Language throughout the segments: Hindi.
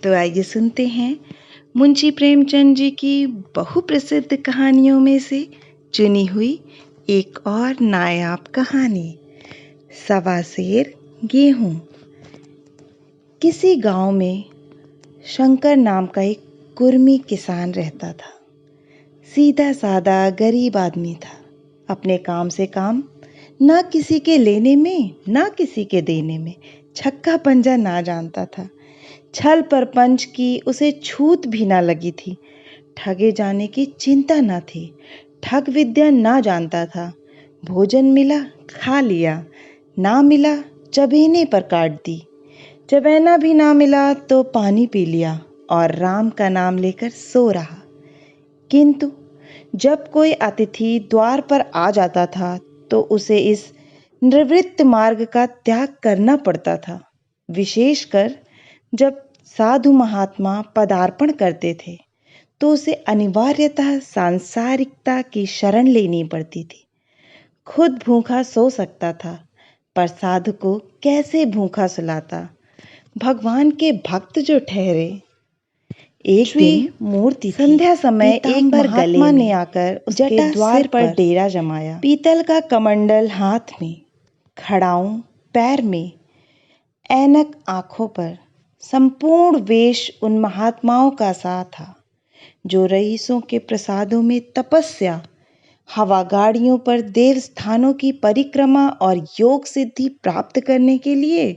तो आइए सुनते हैं मुंशी प्रेमचंद जी की बहुप्रसिद्ध कहानियों में से चुनी हुई एक और नायाब कहानी, सवा सेर गेहूं। किसी गांव में शंकर नाम का एक कुर्मी किसान रहता था। सीधा सादा गरीब आदमी था। अपने काम से काम, ना किसी के लेने में ना किसी के देने में, छक्का पंजा ना जानता था। छल परपंच की उसे छूत भी ना लगी थी। ठगे जाने की चिंता न थी। ठग विद्या ना जानता था। भोजन मिला खा लिया, ना मिला चबेने पर काट दी। चबैना भी ना मिला तो पानी पी लिया और राम का नाम लेकर सो रहा। किंतु जब कोई अतिथि द्वार पर आ जाता था तो उसे इस निवृत्त मार्ग का त्याग करना पड़ता था। विशेषकर जब साधु महात्मा पदार्पण करते थे तो उसे अनिवार्यतः सांसारिकता की शरण लेनी पड़ती थी। खुद भूखा सो सकता था, पर साधु को कैसे भूखा सुलाता। भगवान के भक्त जो ठहरे। एक दिन मूर्ति संध्या समय एक महात्मा ने आकर उसके द्वार पर डेरा जमाया। पीतल का कमंडल हाथ में, खड़ाऊं पैर में, ऐनक आंखों पर, संपूर्ण वेश उन महात्माओं का सा था जो रईसों के प्रसादों में तपस्या, हवा गाड़ियों पर देव स्थानों की परिक्रमा और योग सिद्धि प्राप्त करने के लिए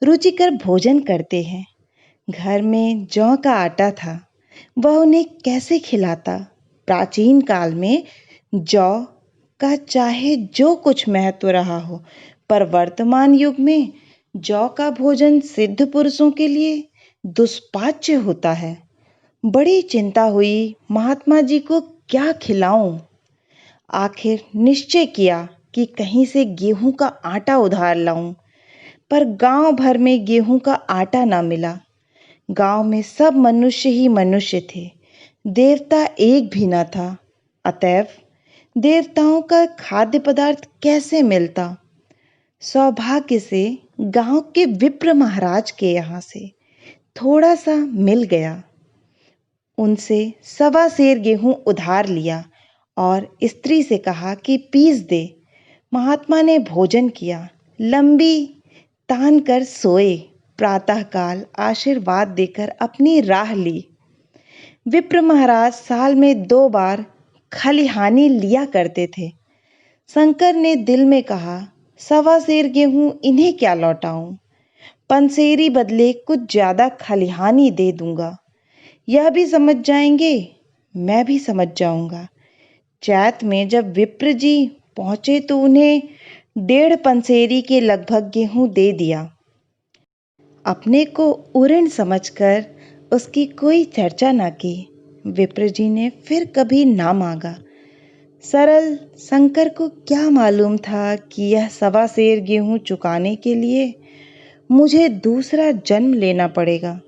रुचिकर भोजन करते हैं। घर में जौ का आटा था, वह उन्हें कैसे खिलाता। प्राचीन काल में जौ का चाहे जो कुछ महत्व रहा हो, पर वर्तमान युग में जौ का भोजन सिद्ध पुरुषों के लिए दुष्पाच्य होता है। बड़ी चिंता हुई, महात्मा जी को क्या खिलाऊं। आखिर निश्चय किया कि कहीं से गेहूं का आटा उधार लाऊं, पर गांव भर में गेहूं का आटा ना मिला। गांव में सब मनुष्य ही मनुष्य थे, देवता एक भी न था। अतएव देवताओं का खाद्य पदार्थ कैसे मिलता। सौभाग्य से गांव के विप्र महाराज के यहाँ से थोड़ा सा मिल गया। उनसे सवा सेर गेहूं उधार लिया और स्त्री से कहा कि पीस दे। महात्मा ने भोजन किया, लंबी तान कर सोए। प्रातःकाल आशीर्वाद देकर अपनी राह ली। विप्र महाराज साल में 2 बार खलिहानी लिया करते थे। शंकर ने दिल में कहा, सवा सेर गेहूं इन्हें क्या लौटाऊं। पंसेरी बदले कुछ ज्यादा खलिहानी दे दूंगा। यह भी समझ जाएंगे, मैं भी समझ जाऊंगा। चैत में जब विप्र जी पहुंचे तो उन्हें 1.5 पंसेरी के लगभग गेहूं दे दिया। अपने को उऋण समझकर उसकी कोई चर्चा न की। विप्र जी ने फिर कभी ना मांगा। सरल शंकर को क्या मालूम था कि यह सवा सेर गेहूं चुकाने के लिए मुझे दूसरा जन्म लेना पड़ेगा।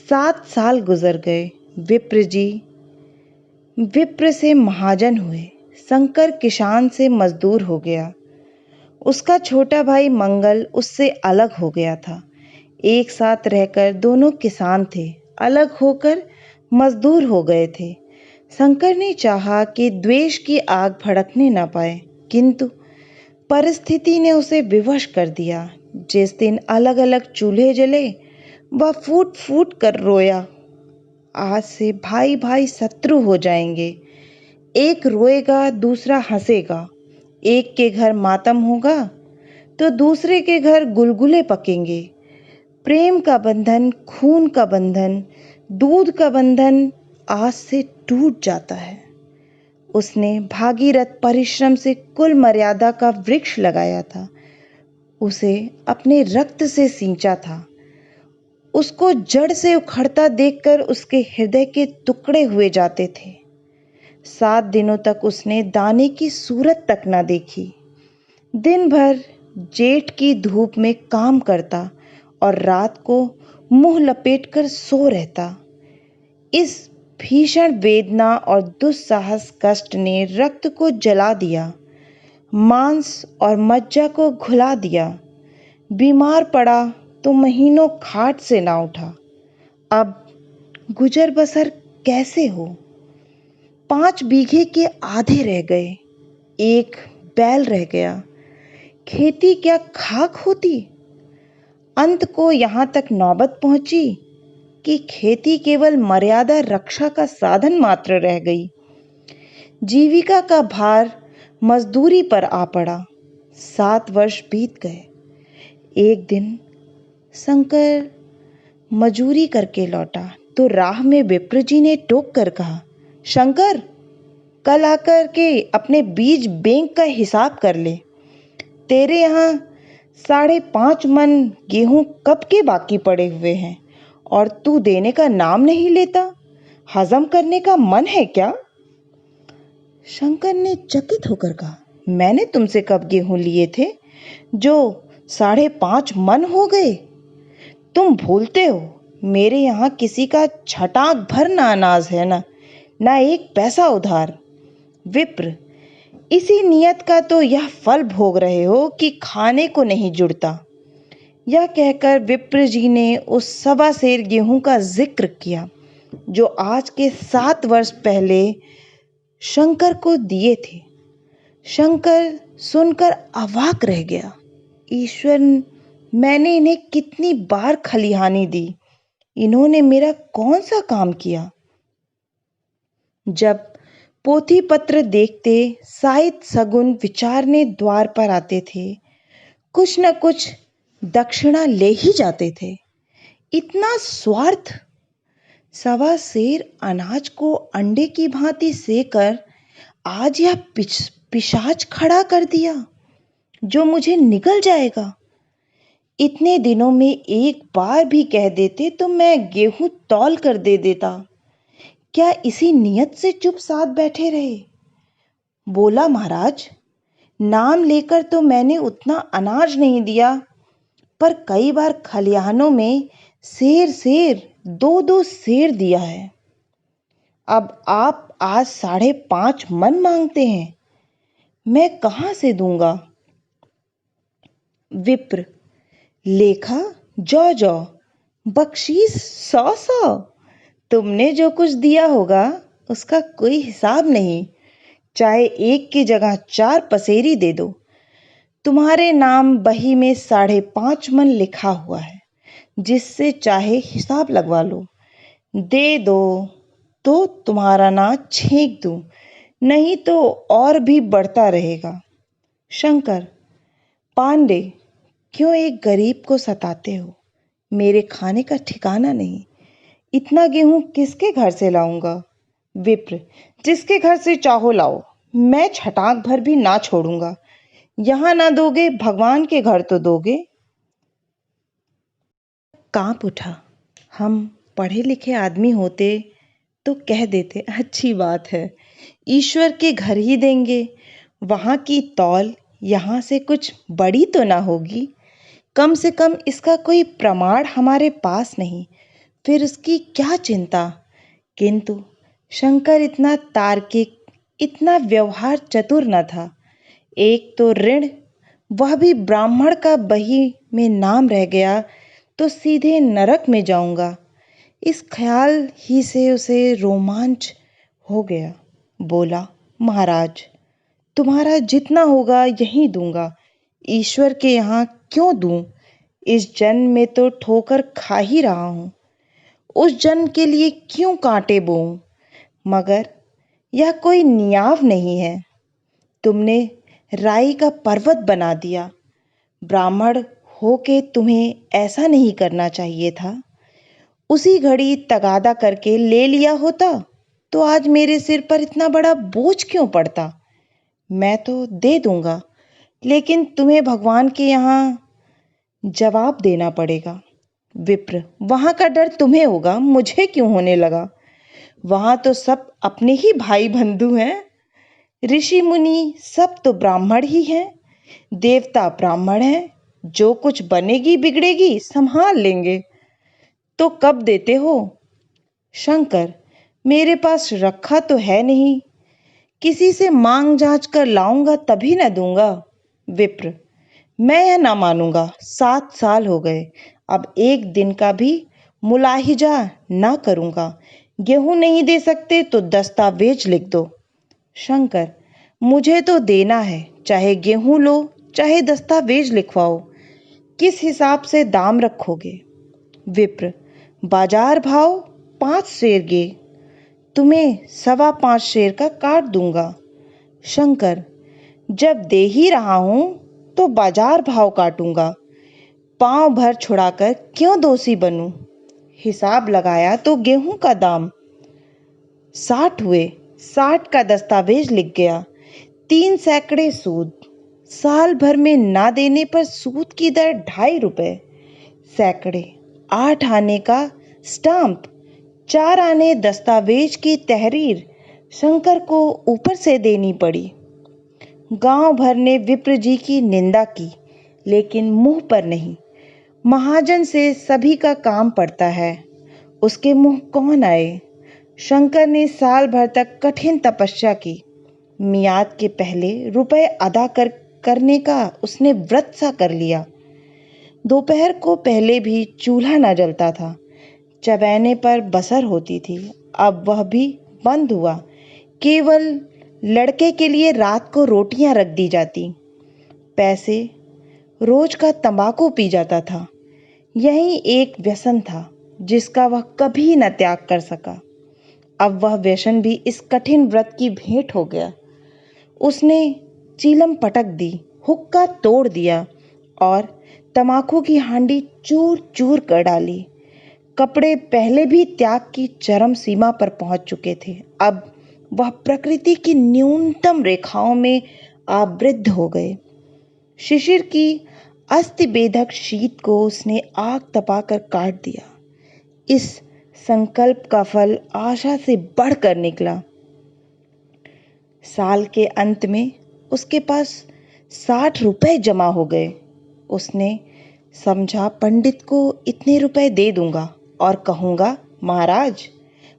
7 साल गुजर गए। विप्र जी विप्र से महाजन हुए। शंकर किसान से मजदूर हो गया। उसका छोटा भाई मंगल उससे अलग हो गया था। एक साथ रहकर दोनों किसान थे, अलग होकर मजदूर हो गए थे। शंकर ने चाहा कि द्वेष की आग भड़कने न पाए, किंतु परिस्थिति ने उसे विवश कर दिया। जिस दिन अलग अलग चूल्हे जले, वह फूट फूट कर रोया। आज से भाई भाई शत्रु हो जाएंगे। एक रोएगा, दूसरा हंसेगा। एक के घर मातम होगा तो दूसरे के घर गुलगुले पकेंगे। प्रेम का बंधन, खून का बंधन, दूध का बंधन आज से टूट जाता है। उसने भागीरथ परिश्रम से कुल मर्यादा का वृक्ष लगाया था। उसे अपने रक्त से सींचा था। उसको जड़ से उखड़ता देखकर उसके हृदय के टुकड़े हुए जाते थे। 7 दिनों तक उसने दाने की सूरत तक न देखी। दिन भर जेठ की धूप में काम करता और रात को मुंह लपेटकर सो रहता। इस भीषण वेदना और दुस्साहस कष्ट ने रक्त को जला दिया, मांस और मज्जा को घुला दिया। बीमार पड़ा तो महीनों खाट से ना उठा। अब गुजर बसर कैसे हो? 5 बीघे के आधे रह गए, एक बैल रह गया। खेती क्या खाक होती? अंत को यहाँ तक नौबत पहुंची कि खेती केवल मर्यादा रक्षा का साधन मात्र रह गई। जीविका का भार मजदूरी पर आ पड़ा। 7 वर्ष बीत गए। एक दिन शंकर मजूरी करके लौटा तो राह में विप्र जी ने टोक कर कहा, शंकर, कल आकर के अपने बीज बैंक का हिसाब कर ले। तेरे यहाँ 5.5 मन गेहूं कब के बाकी पड़े हुए हैं और तू देने का नाम नहीं लेता। हजम करने का मन है क्या? शंकर ने चकित होकर कहा, मैंने तुमसे कब गेहूं लिए थे जो 5.5 मन हो गए? तुम भूलते हो, मेरे यहाँ किसी का छटाक भर ना अनाज है, ना एक पैसा उधार। विप्र, इसी नियत का तो यह फल भोग रहे हो कि खाने को नहीं जुड़ता। यह कहकर विप्र जी ने उस 1.25 सेर गेहूं का जिक्र किया जो आज के 7 वर्ष पहले शंकर को दिए थे। शंकर सुनकर अवाक रह गया। ईश्वर, मैंने इन्हें कितनी बार खलिहानी दी, इन्होंने मेरा कौन सा काम किया? जब पोथी पत्र देखते साहित्य सगुन विचारने द्वार पर आते थे, कुछ न कुछ दक्षिणा ले ही जाते थे। इतना स्वार्थ! 1.25 सेर अनाज को अंडे की भांति सेकर आज यह पिशाच खड़ा कर दिया जो मुझे निगल जाएगा। इतने दिनों में एक बार भी कह देते तो मैं गेहूं तौल कर दे देता। क्या इसी नियत से चुप साध बैठे रहे? बोला, महाराज, नाम लेकर तो मैंने उतना अनाज नहीं दिया, पर कई बार खलिहानों में सेर 2-2 सेर दिया है। अब आप आज 5.5 मन मांगते हैं, मैं कहाँ से दूंगा? विप्र, लेखा जौ, बख्शीश 100, तुमने जो कुछ दिया होगा उसका कोई हिसाब नहीं। चाहे एक की जगह 4 पसेरी दे दो, तुम्हारे नाम बही में 5.5 मन लिखा हुआ है, जिससे चाहे हिसाब लगवा लो। दे दो तो तुम्हारा ना छींक दूं, नहीं तो और भी बढ़ता रहेगा। शंकर, पांडे, क्यों एक गरीब को सताते हो? मेरे खाने का ठिकाना नहीं। इतना गेहूं किसके घर से लाऊंगा? विप्र, जिसके घर से चाहो लाओ, मैं छटाक भर भी ना छोड़ूंगा। यहां ना दोगे, भगवान के घर तो दोगे। कांप उठा। हम पढ़े लिखे आदमी होते तो कह देते, अच्छी बात है, ईश्वर के घर ही देंगे। वहां की तौल यहाँ से कुछ बड़ी तो ना होगी। कम से कम इसका कोई प्रमाण हमारे पास नहीं, फिर उसकी क्या चिंता? किंतु शंकर इतना तार्किक, इतना व्यवहार चतुर न था। एक तो ऋण, वह भी ब्राह्मण का बही में नाम रह गया तो सीधे नरक में जाऊंगा, इस ख्याल ही से उसे रोमांच हो गया। बोला, महाराज, तुम्हारा जितना होगा यही दूंगा, ईश्वर के यहाँ क्यों दूं? इस जन्म में तो ठोकर खा ही रहा हूं, उस जन्म के लिए क्यों कांटे बोऊं? मगर यह कोई नियाव नहीं है। तुमने राई का पर्वत बना दिया। ब्राह्मण हो के तुम्हें ऐसा नहीं करना चाहिए था। उसी घड़ी तगादा करके ले लिया होता तो आज मेरे सिर पर इतना बड़ा बोझ क्यों पड़ता? मैं तो दे दूंगा, लेकिन तुम्हें भगवान के यहाँ जवाब देना पड़ेगा। विप्र, वहां का डर तुम्हें होगा, मुझे क्यों होने लगा? वहां तो सब अपने ही भाई बंधु हैं। ऋषि मुनि सब तो ब्राह्मण ही हैं, देवता ब्राह्मण हैं। जो कुछ बनेगी बिगड़ेगी संभाल लेंगे। तो कब देते हो? शंकर, मेरे पास रखा तो है नहीं, किसी से मांग जांच कर लाऊंगा तभी न दूंगा। विप्र, मैं यह ना मानूंगा। 7 साल हो गए, अब एक दिन का भी मुलाहिजा ना करूँगा। गेहूँ नहीं दे सकते तो दस्तावेज लिख दो। शंकर, मुझे तो देना है, चाहे गेहूँ लो चाहे दस्तावेज लिखवाओ। किस हिसाब से दाम रखोगे? विप्र, बाजार भाव 5 सेर गे, तुम्हें 5.25 सेर का काट दूंगा। शंकर, जब दे ही रहा हूं तो बाजार भाव काटूंगा, पांव भर छुड़ाकर क्यों दोषी बनूं? हिसाब लगाया तो गेहूं का दाम 60 हुए, 60 का दस्तावेज लिख गया। 3 सैकड़े सूद, साल भर में ना देने पर सूद की दर 2.5 रुपए। सैकड़े, 8 आने का स्टाम्प, 4 आने दस्तावेज की तहरीर शंकर को ऊपर से देनी पड़ी। गांव भर ने विप्र जी की निंदा की, लेकिन मुंह पर नहीं। महाजन से सभी का काम पड़ता है, उसके मुंह कौन आए? शंकर ने साल भर तक कठिन तपस्या की। मियाद के पहले रुपए अदा करने का उसने व्रत सा कर लिया। दोपहर को पहले भी चूल्हा न जलता था, चबैने पर बसर होती थी। अब वह भी बंद हुआ। केवल लड़के के लिए रात को रोटियां रख दी जाती। पैसे रोज का तंबाकू पी जाता था। यही एक व्यसन था जिसका वह कभी न त्याग कर सका। अब वह व्यसन भी इस कठिन व्रत की भेंट हो गया। उसने चीलम पटक दी, हुक्का तोड़ दिया और तंबाकू की हांडी चूर चूर कर डाली। कपड़े पहले भी त्याग की चरम सीमा पर पहुंच चुके थे। अब वह प्रकृति की न्यूनतम रेखाओं में आवृद्ध हो गए। शिशिर की अस्थिबेधक शीत को उसने आग तपाकर काट दिया। इस संकल्प का फल आशा से बढ़कर निकला। साल के अंत में उसके पास 60 रुपए जमा हो गए। उसने समझा, पंडित को इतने रुपए दे दूंगा और कहूंगा, महाराज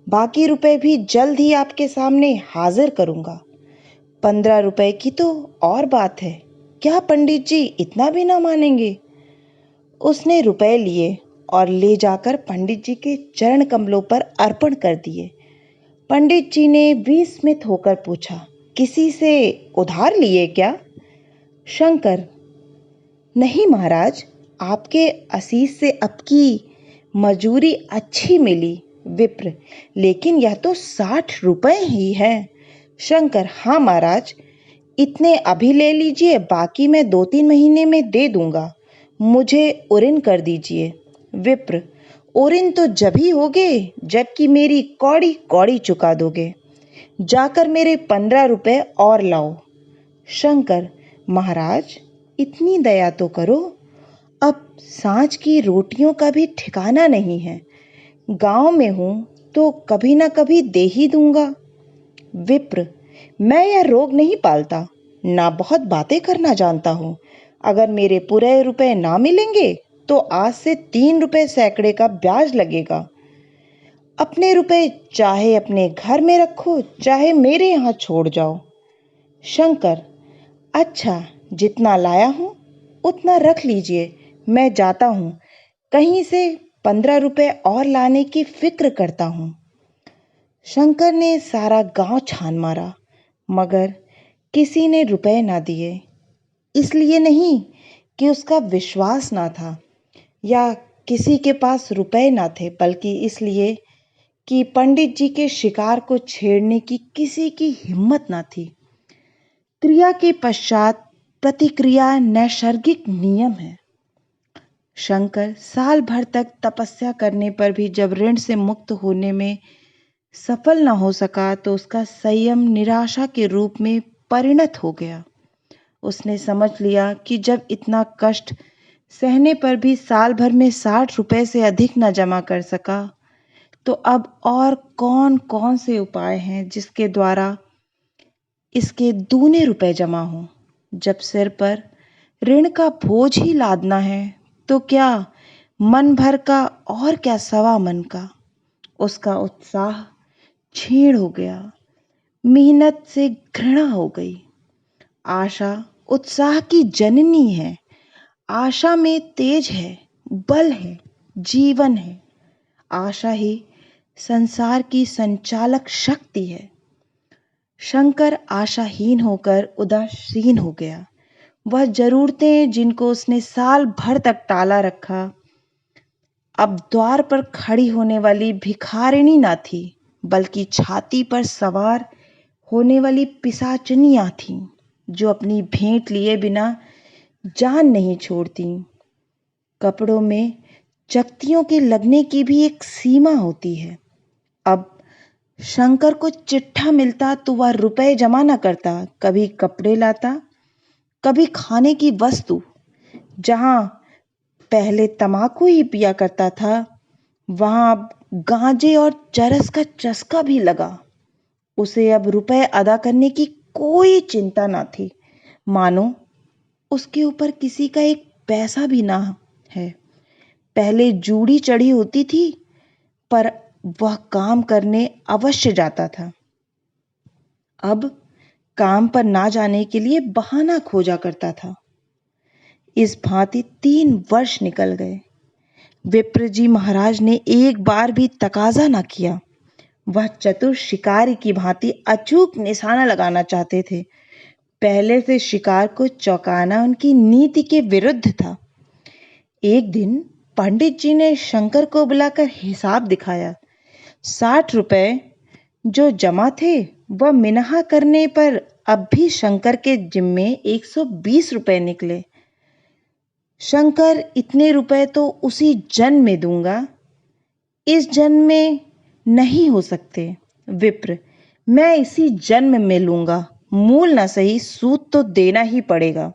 बाकी रुपए भी जल्द ही आपके सामने हाजिर करूंगा। 15 रुपए की तो और बात है, क्या पंडित जी इतना भी ना मानेंगे? उसने रुपए लिए और ले जाकर पंडित जी के चरण कमलों पर अर्पण कर दिए। पंडित जी ने विस्मित होकर पूछा, किसी से उधार लिए क्या? शंकर, नहीं महाराज, आपके असीस से अब की मजूरी अच्छी मिली। विप्र, लेकिन यह तो 60 रुपए ही है। शंकर, हाँ महाराज, इतने अभी ले लीजिए, बाकी मैं 2-3 महीने में दे दूंगा। मुझे उरिन कर दीजिए। विप्र, उरिन तो जब ही होगे जबकि मेरी कौड़ी कौड़ी चुका दोगे। जाकर मेरे 15 रुपए और लाओ। शंकर, महाराज इतनी दया तो करो, अब सांझ की रोटियों का भी ठिकाना नहीं है। गांव में हूं तो कभी ना कभी दे ही दूंगा। विप्र, मैं यह रोग नहीं पालता, ना बहुत बातें करना जानता हूं। अगर मेरे पूरे रुपए ना मिलेंगे तो आज से 3 रुपए सैकड़े का ब्याज लगेगा। अपने रुपए चाहे अपने घर में रखो, चाहे मेरे यहाँ छोड़ जाओ। शंकर, अच्छा, जितना लाया हूं उतना रख लीजिए, मैं जाता हूं। कहीं से 15 रुपए और लाने की फिक्र करता हूं। शंकर ने सारा गांव छान मारा, मगर किसी ने रुपए ना दिए। इसलिए नहीं कि उसका विश्वास ना था या किसी के पास रुपए ना थे, बल्कि इसलिए कि पंडित जी के शिकार को छेड़ने की किसी की हिम्मत ना थी। क्रिया के पश्चात प्रतिक्रिया नैसर्गिक नियम है। शंकर साल भर तक तपस्या करने पर भी जब ऋण से मुक्त होने में सफल न हो सका तो उसका संयम निराशा के रूप में परिणत हो गया। उसने समझ लिया कि जब इतना कष्ट सहने पर भी साल भर में 60 रुपए से अधिक न जमा कर सका, तो अब और कौन कौन से उपाय हैं जिसके द्वारा इसके दूने रुपए जमा हों। जब सिर पर ऋण का बोझ ही लादना है तो क्या मन भर का और क्या सवा मन का। उसका उत्साह क्षीण हो गया, मेहनत से घृणा हो गई। आशा उत्साह की जननी है। आशा में तेज है, बल है, जीवन है। आशा ही संसार की संचालक शक्ति है। शंकर आशाहीन होकर उदासीन हो गया। वह जरूरतें जिनको उसने साल भर तक टाला रखा, अब द्वार पर खड़ी होने वाली भिखारिणी ना थी, बल्कि छाती पर सवार होने वाली पिशाचिनियां थीं, जो अपनी भेंट लिए बिना जान नहीं छोड़ती। कपड़ों में चकतियों के लगने की भी एक सीमा होती है। अब शंकर को चिट्ठा मिलता तो वह रुपए जमा न करता, कभी कपड़े लाता, कभी खाने की वस्तु। जहां पहले तमाकू ही पिया करता था, वहां अब गांजे और चरस का चस्का भी लगा। उसे अब रुपए अदा करने की कोई चिंता ना थी, मानो उसके ऊपर किसी का एक पैसा भी ना है। पहले जूड़ी चढ़ी होती थी, पर वह काम करने अवश्य जाता था। अब काम पर ना जाने के लिए बहाना खोजा करता था। इस भांति 3 वर्ष निकल गए। विप्र जी महाराज ने एक बार भी तकाजा न किया। वह चतुर शिकारी की भांति अचूक निशाना लगाना चाहते थे। पहले से शिकार को चौंकाना उनकी नीति के विरुद्ध था। एक दिन पंडित जी ने शंकर को बुलाकर हिसाब दिखाया। 60 रुपए जो जमा थे, वह मिनहा करने पर अब भी शंकर के जिम्मे 120 रुपए निकले। शंकर, इतने रुपए तो उसी जन्म में दूंगा, इस जन्म में नहीं हो सकते। विप्र, मैं इसी जन्म में लूंगा, मूल न सही सूद तो देना ही पड़ेगा।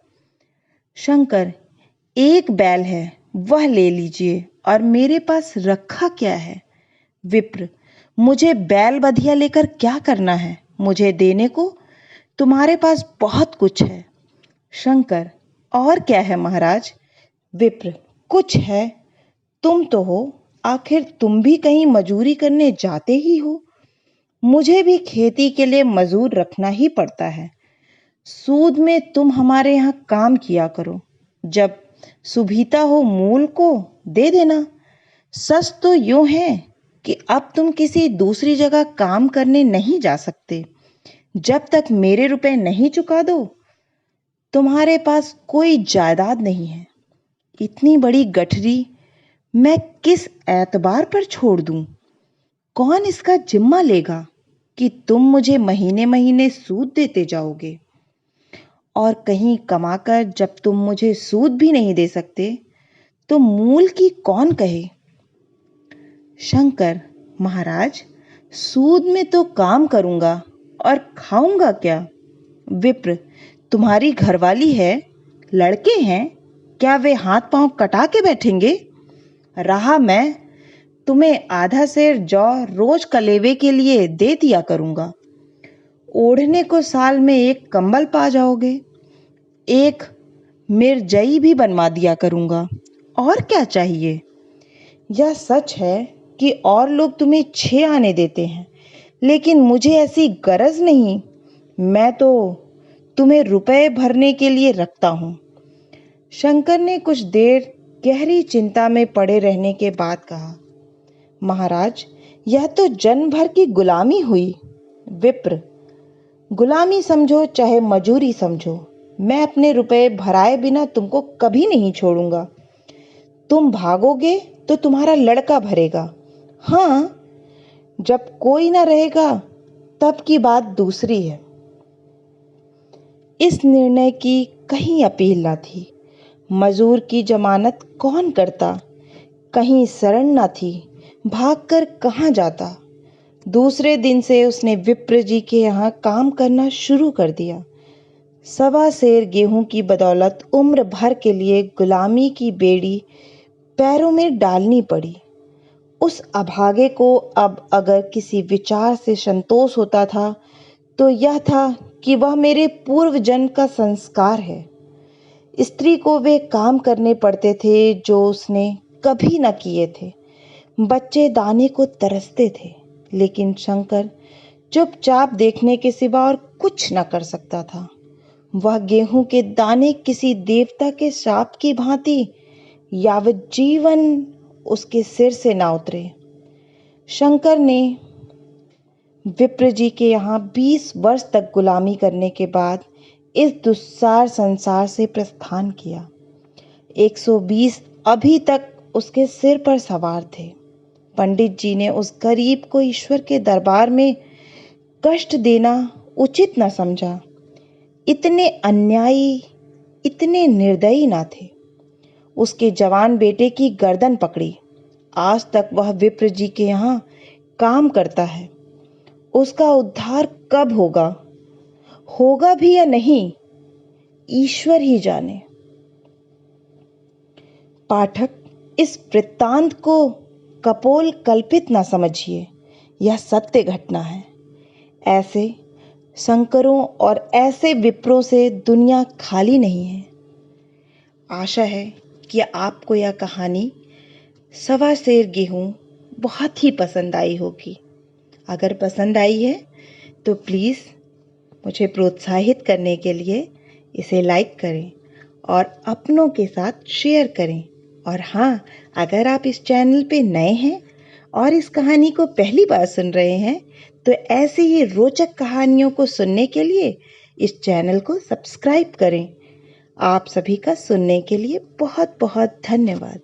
शंकर, एक बैल है, वह ले लीजिए, और मेरे पास रखा क्या है? विप्र, मुझे बैल बधिया लेकर क्या करना है? मुझे देने को तुम्हारे पास बहुत कुछ है। शंकर, और क्या है महाराज? विप्र, कुछ है, तुम तो हो, आखिर तुम भी कहीं मजूरी करने जाते ही हो। मुझे भी खेती के लिए मजूर रखना ही पड़ता है। सूद में तुम हमारे यहाँ काम किया करो, जब सुभीता हो मूल को दे देना। सच तो यूं है कि अब तुम किसी दूसरी जगह काम करने नहीं जा सकते। जब तक मेरे रुपए नहीं चुका दो, तुम्हारे पास कोई जायदाद नहीं है। इतनी बड़ी गठरी मैं किस एतबार पर छोड़ दूं? कौन इसका जिम्मा लेगा कि तुम मुझे महीने महीने सूद देते जाओगे? और कहीं कमाकर जब तुम मुझे सूद भी नहीं दे सकते, तो मूल की कौन कहे? शंकर, महाराज, सूद में तो काम करूंगा और खाऊंगा क्या? विप्र, तुम्हारी घरवाली है, लड़के हैं, क्या वे हाथ पांव कटा के बैठेंगे? रहा मैं, तुम्हें आधा सेर जौ रोज कलेवे के लिए दे दिया करूंगा। ओढ़ने को साल में एक कंबल पा जाओगे। एक मिर्जई भी बनवा दिया करूंगा। और क्या चाहिए? यह सच है कि और लोग तुम्हें 6 आने देते हैं, लेकिन मुझे ऐसी गरज नहीं। मैं तो तुम्हें रुपए भरने के लिए रखता हूं। शंकर ने कुछ देर गहरी चिंता में पड़े रहने के बाद कहा, महाराज, यह तो जन्म भर की गुलामी हुई। विप्र, गुलामी समझो चाहे मजूरी समझो, मैं अपने रुपए भराए बिना तुमको कभी नहीं छोड़ूंगा। तुम भागोगे तो तुम्हारा लड़का भरेगा। हाँ, जब कोई ना रहेगा तब की बात दूसरी है। इस निर्णय की कहीं अपील ना थी। मजूर की जमानत कौन करता? कहीं शरण ना थी, भागकर कहाँ जाता? दूसरे दिन से उसने विप्र जी के यहाँ काम करना शुरू कर दिया। 1.25 सेर गेहूं की बदौलत उम्र भर के लिए गुलामी की बेड़ी पैरों में डालनी पड़ी। उस अभागे को अब अगर किसी विचार से संतोष होता था, तो यह था कि वह मेरे पूर्व जन्म का संस्कार है। स्त्री को वे काम करने पड़ते थे जो उसने कभी न किए थे। बच्चे दाने को तरसते थे, लेकिन शंकर चुपचाप देखने के सिवा और कुछ न कर सकता था। वह गेहूं के दाने किसी देवता के शाप की भांति यावत जीवन उसके सिर से ना उतरे। शंकर ने विप्र जी के यहाँ 20 वर्ष तक गुलामी करने के बाद इस दुस्सार संसार से प्रस्थान किया। 120 अभी तक उसके सिर पर सवार थे। पंडित जी ने उस गरीब को ईश्वर के दरबार में कष्ट देना उचित न समझा। इतने अन्यायी, इतने निर्दयी ना थे। उसके जवान बेटे की गर्दन पकड़ी। आज तक वह विप्र जी के यहाँ काम करता है। उसका उद्धार कब होगा, होगा भी या नहीं, ईश्वर ही जाने। पाठक, इस वृत्तांत को कपोल कल्पित ना समझिए, यह सत्य घटना है। ऐसे शंकरों और ऐसे विप्रों से दुनिया खाली नहीं है। आशा है कि आपको यह कहानी सवा सेर गेहूं बहुत ही पसंद आई होगी। अगर पसंद आई है तो प्लीज़ मुझे प्रोत्साहित करने के लिए इसे लाइक करें और अपनों के साथ शेयर करें। और हाँ, अगर आप इस चैनल पे नए हैं और इस कहानी को पहली बार सुन रहे हैं तो ऐसी ही रोचक कहानियों को सुनने के लिए इस चैनल को सब्सक्राइब करें। आप सभी का सुनने के लिए बहुत बहुत धन्यवाद।